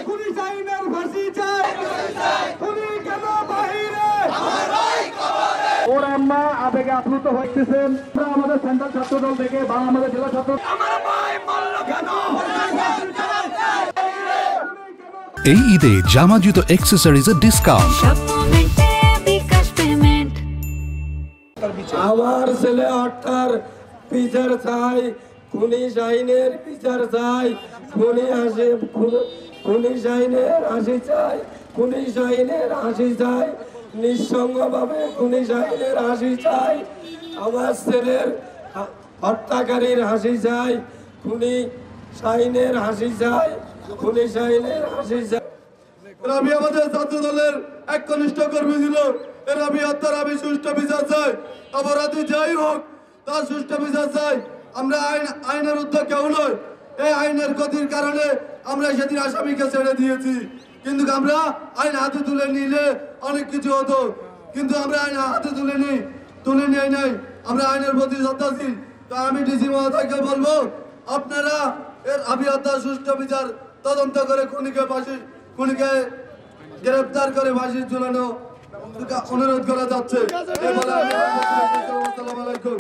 খুনি শাহিনের ফাঁসি চাই, খুনি কেন বাহিরে, ওর আম্মা আবেগে আপ্লুত হইতেছেন। আমাদের সেন্ট্রাল ছাত্র দল থেকে বা আমাদের জেলা ছাত্র এই ঈদে জামা জুতো অ্যাক্সেসরিজের ডিসকাউন্ট। আমার ছেলে হত্যার বিচার চাই, খুনি শাহিনের বিচার চাই, খুনি শাহিনের হাসি চাই, খুনি শাহিনের হাসি চাই, নিঃসঙ্গভাবে খুনি শাহিনের হাসি চাই। আমার ছেলের হত্যাকারীর হাসি চাই, খুনি শাহিনের হাসি চাই, খুনি শাহিনের হাসি চাই। রাবি আমাদের ছাত্র দলের এক কনিষ্ঠ কর্মী ছিল। রাবি হত্যার আমি সুষ্ঠু বিচার চাই, অপরাধী যাই হোক তার সুষ্ঠু বিচার চাই। আমরা আইনের উদ্যোগ কেউ নয়, এই আইনের গতির কারণে আমরা সেদিন আসামিকে ছেড়ে দিয়েছি। কিন্তু আমরা আইন হাতে তুলে নিলে অনেক কিছু হতো, কিন্তু আমরা আইন হাতে তুলে নিই নাই। আমরা আইনের প্রতি শ্রদ্ধাশীল। তা আমি ডিসি মহোদয়কে বলবো, আপনারা এর রাবি হত্যার সুষ্ঠু বিচার তদন্ত করে খুনিকে গ্রেফতার করে ফাঁসি ঝুলানো অনুরোধ করা যাচ্ছে। আসসালামু আলাইকুম।